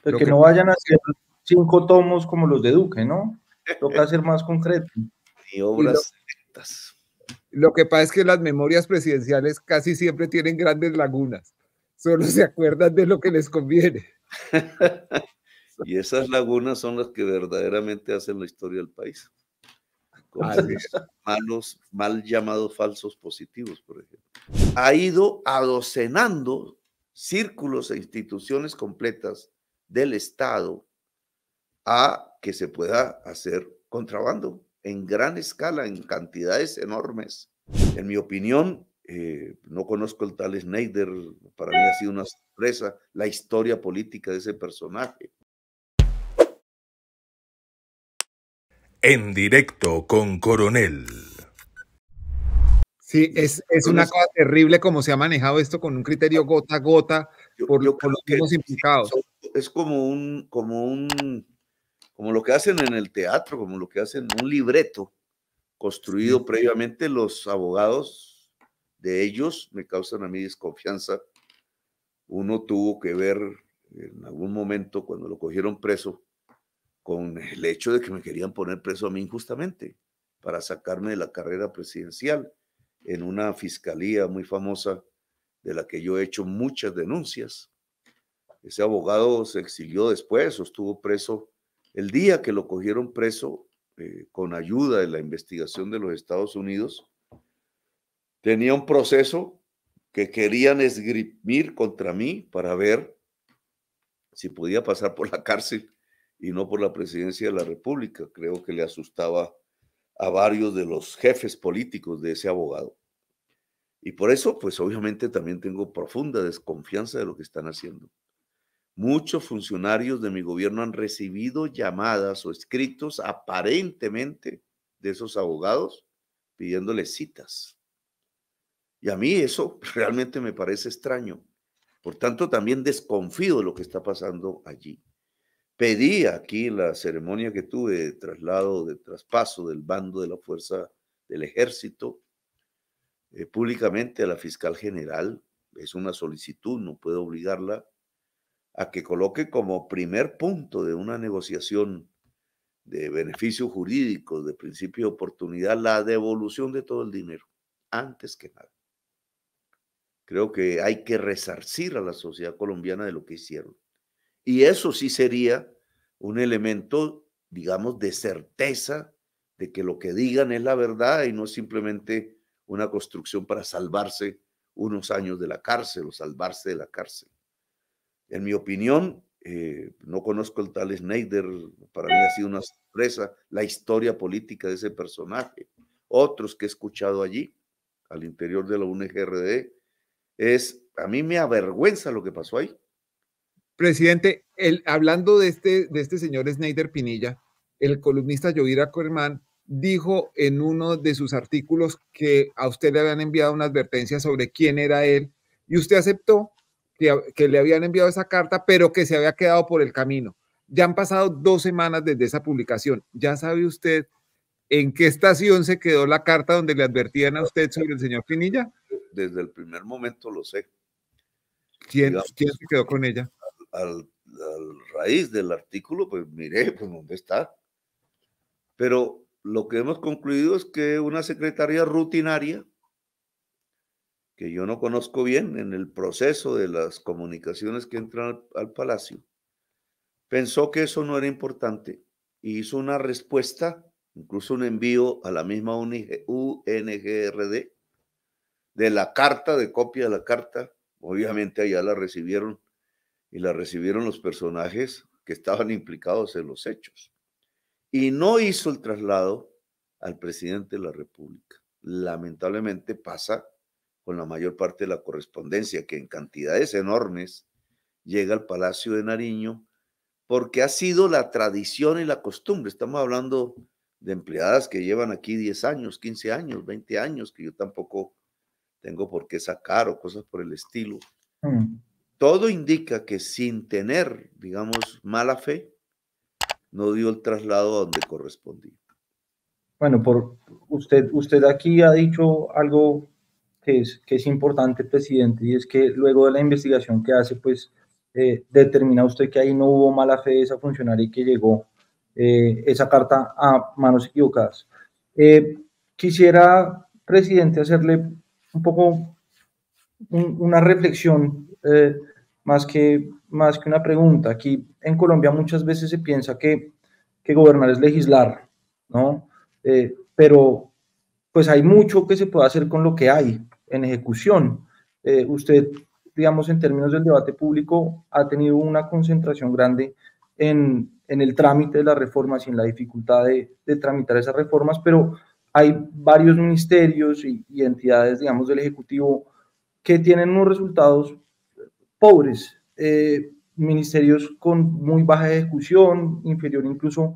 Pues que no vayan a ser 5 tomos como los de Duque, ¿no? Toca ser más concreto. Y obras sectas. Lo que pasa es que las memorias presidenciales casi siempre tienen grandes lagunas. Solo se acuerdan de lo que les conviene. Y esas lagunas son las que verdaderamente hacen la historia del país. Con mal llamados falsos positivos, por ejemplo. Ha ido adocenando círculos e instituciones completas del Estado a que se pueda hacer contrabando en gran escala, en cantidades enormes. En mi opinión, no conozco el tal Schneider, para mí ha sido una sorpresa la historia política de ese personaje. En directo con Coronel. Sí, es una cosa terrible cómo se ha manejado esto con un criterio gota a gota por los mismos implicados. Es como lo que hacen en el teatro, como lo que hacen un libreto construido previamente. Los abogados de ellos me causan a mí desconfianza. Uno tuvo que ver en algún momento cuando lo cogieron preso con el hecho de que me querían poner preso a mí injustamente para sacarme de la carrera presidencial en una fiscalía muy famosa de la que yo he hecho muchas denuncias. Ese abogado se exilió después o estuvo preso. El día que lo cogieron preso, con ayuda de la investigación de los Estados Unidos, tenía un proceso que querían esgrimir contra mí para ver si podía pasar por la cárcel y no por la presidencia de la República. Creo que le asustaba a varios de los jefes políticos de ese abogado. Y por eso, pues obviamente también tengo profunda desconfianza de lo que están haciendo. Muchos funcionarios de mi gobierno han recibido llamadas o escritos aparentemente de esos abogados pidiéndoles citas. Y a mí eso realmente me parece extraño. Por tanto, también desconfío de lo que está pasando allí. Pedí aquí en la ceremonia que tuve de traslado, de traspaso del bando de la fuerza del ejército, públicamente a la fiscal general. Es una solicitud, no puedo obligarla a que coloque como primer punto de una negociación de beneficios jurídicos, de principio de oportunidad, la devolución de todo el dinero, antes que nada. Creo que hay que resarcir a la sociedad colombiana de lo que hicieron. Y eso sí sería un elemento, digamos, de certeza de que lo que digan es la verdad y no simplemente una construcción para salvarse unos años de la cárcel o salvarse de la cárcel. En mi opinión, no conozco el tal Schneider, para mí ha sido una sorpresa la historia política de ese personaje. Otros que he escuchado allí, al interior de la UNGRD, a mí me avergüenza lo que pasó ahí. Presidente, hablando de este señor Schneider Pinilla, el columnista Yoir Ackerman dijo en uno de sus artículos que a usted le habían enviado una advertencia sobre quién era él y usted aceptó que le habían enviado esa carta, pero que se había quedado por el camino. Ya han pasado 2 semanas desde esa publicación. ¿Ya sabe usted en qué estación se quedó la carta donde le advertían a usted sobre el señor Pinilla? Desde el primer momento lo sé. ¿Quién se quedó con ella? Al raíz del artículo, pues miré, pues dónde está. Pero lo que hemos concluido es que una secretaría rutinaria, que yo no conozco bien en el proceso de las comunicaciones que entran al Palacio, pensó que eso no era importante y hizo una respuesta, incluso un envío a la misma UNGRD de la carta, de copia de la carta. Obviamente allá la recibieron y la recibieron los personajes que estaban implicados en los hechos. Y no hizo el traslado al presidente de la República. Lamentablemente pasa con la mayor parte de la correspondencia, que en cantidades enormes llega al Palacio de Nariño, porque ha sido la tradición y la costumbre. Estamos hablando de empleadas que llevan aquí 10 años, 15 años, 20 años, que yo tampoco tengo por qué sacar o cosas por el estilo. Todo indica que sin tener, digamos, mala fe, no dio el traslado a donde correspondía. Bueno, usted aquí ha dicho algo que es importante, presidente, y es que luego de la investigación que hace, pues determina usted que ahí no hubo mala fe de esa funcionaria y que llegó esa carta a manos equivocadas. Quisiera, presidente, hacerle un poco una reflexión más que una pregunta. Aquí en Colombia muchas veces se piensa que gobernar es legislar, ¿no? Pero pues hay mucho que se puede hacer con lo que hay en ejecución. Usted, digamos, en términos del debate público, ha tenido una concentración grande en el trámite de las reformas y en la dificultad de tramitar esas reformas, pero hay varios ministerios y entidades, digamos, del Ejecutivo que tienen unos resultados pobres, ministerios con muy baja ejecución, inferior incluso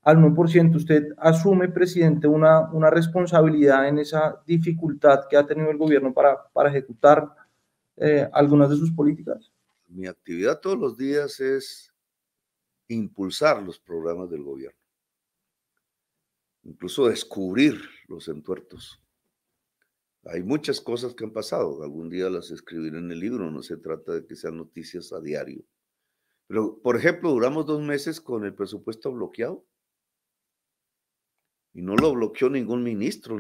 al 1%. ¿Usted asume, presidente, una responsabilidad en esa dificultad que ha tenido el gobierno para ejecutar algunas de sus políticas? Mi actividad todos los días es impulsar los programas del gobierno, incluso descubrir los entuertos. Hay muchas cosas que han pasado, algún día las escribiré en el libro, no se trata de que sean noticias a diario. Pero, por ejemplo, duramos 2 meses con el presupuesto bloqueado y no lo bloqueó ningún ministro,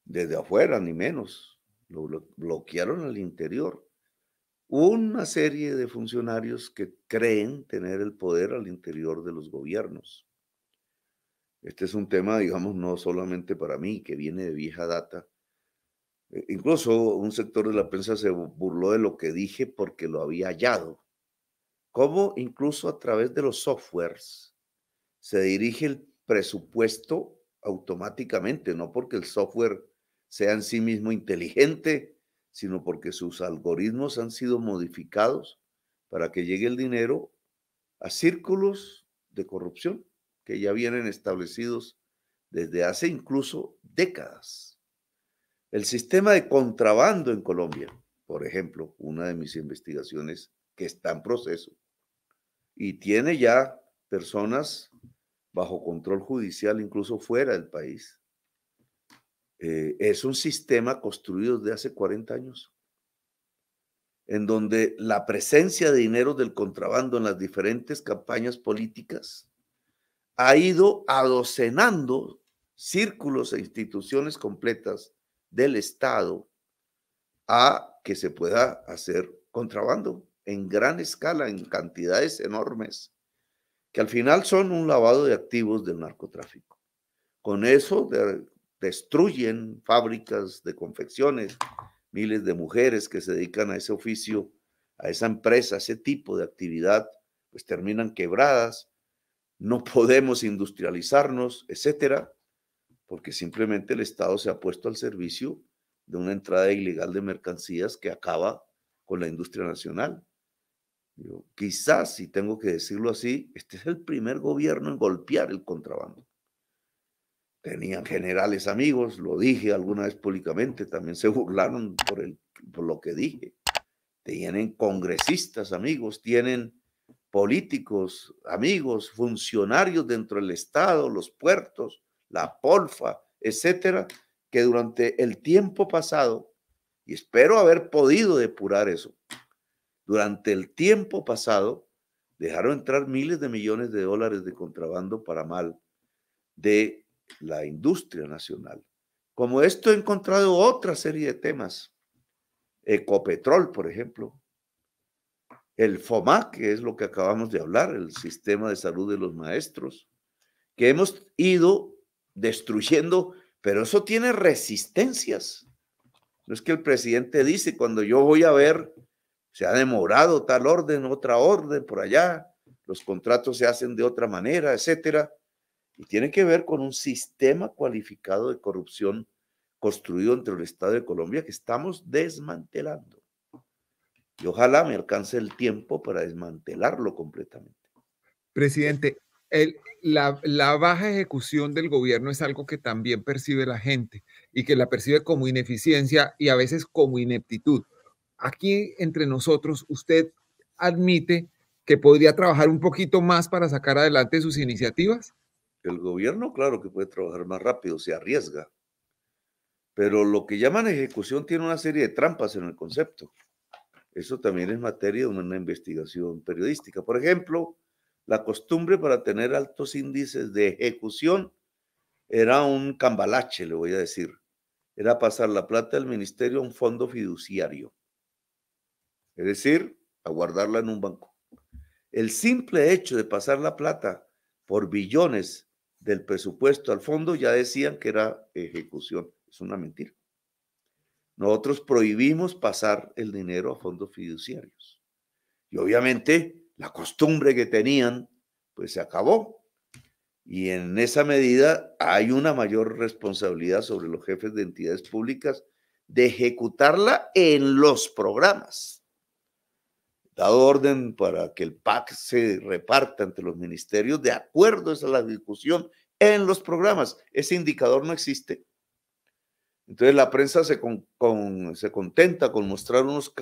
desde afuera, ni menos. Lo bloquearon al interior. Una serie de funcionarios que creen tener el poder al interior de los gobiernos. Este es un tema, digamos, no solamente para mí, que viene de vieja data. Incluso un sector de la prensa se burló de lo que dije porque lo había hallado. Cómo incluso a través de los softwares se dirige el presupuesto automáticamente, no porque el software sea en sí mismo inteligente, sino porque sus algoritmos han sido modificados para que llegue el dinero a círculos de corrupción que ya vienen establecidos desde hace incluso décadas. El sistema de contrabando en Colombia, por ejemplo, una de mis investigaciones que está en proceso y tiene ya personas bajo control judicial, incluso fuera del país, es un sistema construido desde hace 40 años, en donde la presencia de dinero del contrabando en las diferentes campañas políticas ha ido adocenando círculos e instituciones completas del Estado a que se pueda hacer contrabando en gran escala, en cantidades enormes, que al final son un lavado de activos del narcotráfico. Con eso destruyen fábricas de confecciones, miles de mujeres que se dedican a ese oficio, a esa empresa, a ese tipo de actividad, pues terminan quebradas, no podemos industrializarnos, etcétera, porque simplemente el Estado se ha puesto al servicio de una entrada ilegal de mercancías que acaba con la industria nacional. Quizás, si tengo que decirlo así, este es el primer gobierno en golpear el contrabando. Tenían generales amigos, lo dije alguna vez públicamente, también se burlaron por lo que dije. Tienen congresistas amigos, tienen políticos amigos, funcionarios dentro del Estado, los puertos, la Polfa, etcétera, que durante el tiempo pasado, y espero haber podido depurar eso, durante el tiempo pasado dejaron entrar miles de millones de dólares de contrabando para mal de la industria nacional. Como esto he encontrado otra serie de temas. Ecopetrol, por ejemplo. El FOMAC, que es lo que acabamos de hablar, el sistema de salud de los maestros, que hemos ido destruyendo, pero eso tiene resistencias. No es que el presidente dice, cuando yo voy a ver, se ha demorado tal orden, otra orden por allá, los contratos se hacen de otra manera, etcétera. Y tiene que ver con un sistema cualificado de corrupción construido entre el Estado de Colombia que estamos desmantelando. Y ojalá me alcance el tiempo para desmantelarlo completamente. Presidente, la baja ejecución del gobierno es algo que también percibe la gente y que la percibe como ineficiencia y a veces como ineptitud. Aquí entre nosotros, ¿usted admite que podría trabajar un poquito más para sacar adelante sus iniciativas? El gobierno, claro que puede trabajar más rápido, se arriesga. Pero lo que llaman ejecución tiene una serie de trampas en el concepto. Eso también es materia de una investigación periodística. Por ejemplo, la costumbre para tener altos índices de ejecución era un cambalache, le voy a decir. Era pasar la plata del ministerio a un fondo fiduciario. Es decir, a guardarla en un banco. El simple hecho de pasar la plata por billones del presupuesto al fondo ya decían que era ejecución. Es una mentira. Nosotros prohibimos pasar el dinero a fondos fiduciarios. Y obviamente la costumbre que tenían, pues se acabó. Y en esa medida hay una mayor responsabilidad sobre los jefes de entidades públicas de ejecutarla en los programas. Dado orden para que el PAC se reparta entre los ministerios de acuerdo a la discusión en los programas. Ese indicador no existe. Entonces la prensa se contenta con mostrar unos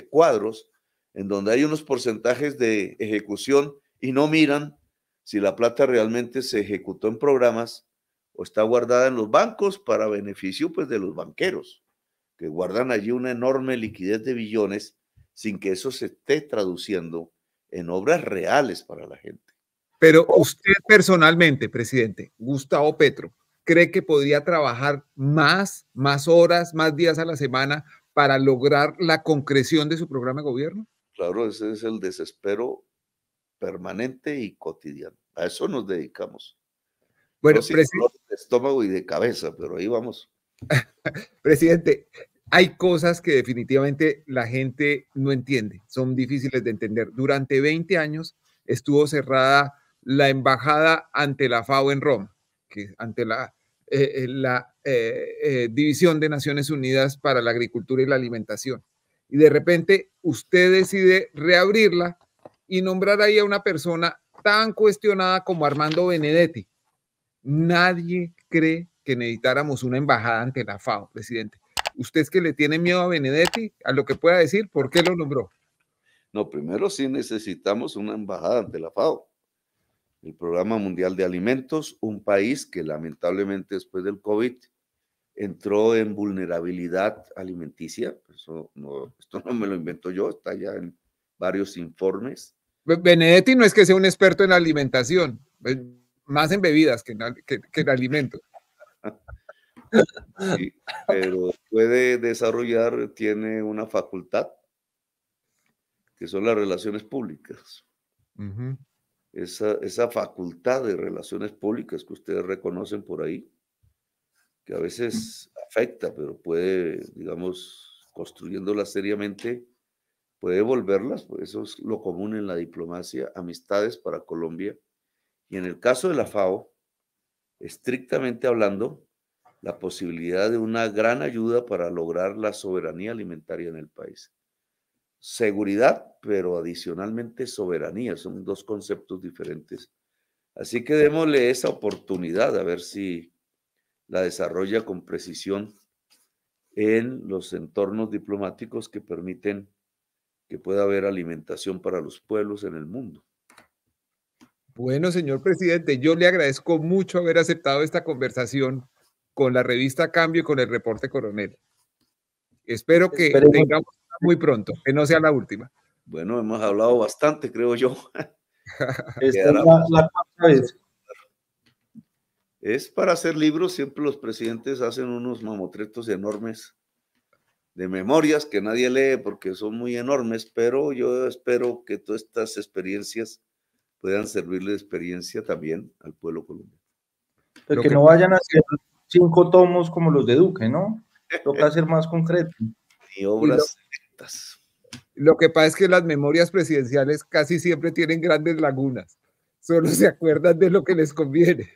cuadros en donde hay unos porcentajes de ejecución y no miran si la plata realmente se ejecutó en programas o está guardada en los bancos para beneficio pues, de los banqueros, que guardan allí una enorme liquidez de billones sin que eso se esté traduciendo en obras reales para la gente. Pero usted personalmente, presidente, Gustavo Petro, ¿cree que podría trabajar más horas, más días a la semana para lograr la concreción de su programa de gobierno? Claro, ese es el desespero permanente y cotidiano. A eso nos dedicamos. Bueno, no dolor de estómago y de cabeza, pero ahí vamos. Presidente, hay cosas que definitivamente la gente no entiende, son difíciles de entender. Durante 20 años estuvo cerrada la embajada ante la FAO en Roma, que ante la División de Naciones Unidas para la Agricultura y la Alimentación. Y de repente usted decide reabrirla y nombrar ahí a una persona tan cuestionada como Armando Benedetti. Nadie cree que necesitáramos una embajada ante la FAO, presidente. ¿Usted es que le tiene miedo a Benedetti, a lo que pueda decir? ¿Por qué lo nombró? No, primero sí necesitamos una embajada ante la FAO. El Programa Mundial de Alimentos, un país que lamentablemente después del COVID entró en vulnerabilidad alimenticia. Esto no me lo invento yo, está ya en varios informes. Benedetti no es que sea un experto en alimentación, más en bebidas que en alimentos. Sí, pero puede desarrollar, tiene una facultad, que son las relaciones públicas. Uh-huh. Esa facultad de relaciones públicas que ustedes reconocen por ahí, que a veces afecta, pero puede, digamos, construyéndolas seriamente, puede volverlas, pues eso es lo común en la diplomacia, amistades para Colombia. Y en el caso de la FAO, estrictamente hablando, la posibilidad de una gran ayuda para lograr la soberanía alimentaria en el país. Seguridad, pero adicionalmente soberanía, son dos conceptos diferentes. Así que démosle esa oportunidad a ver si la desarrolla con precisión en los entornos diplomáticos que permiten que pueda haber alimentación para los pueblos en el mundo. Bueno, señor presidente, yo le agradezco mucho haber aceptado esta conversación con la revista Cambio y con el reporte Coronel. Espero que tengamos muy pronto, que no sea la última. Bueno, hemos hablado bastante, creo yo. Esta es la cuarta vez. Es para hacer libros, siempre los presidentes hacen unos mamotretos enormes de memorias que nadie lee porque son muy enormes, pero yo espero que todas estas experiencias puedan servirle de experiencia también al pueblo colombiano. Pero que no vayan a ser 5 tomos como los de Duque, ¿no? Toca ser más concreto. Ni obras selectas. Lo que pasa es que las memorias presidenciales casi siempre tienen grandes lagunas. Solo se acuerdan de lo que les conviene.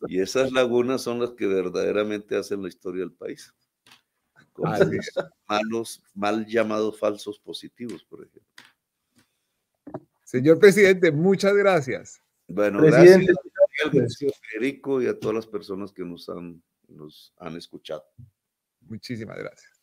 Y esas lagunas son las que verdaderamente hacen la historia del país. Como mal llamados falsos positivos, por ejemplo. Señor presidente, muchas gracias. Bueno, presidente, gracias a Federico y a todas las personas que nos han escuchado. Muchísimas gracias.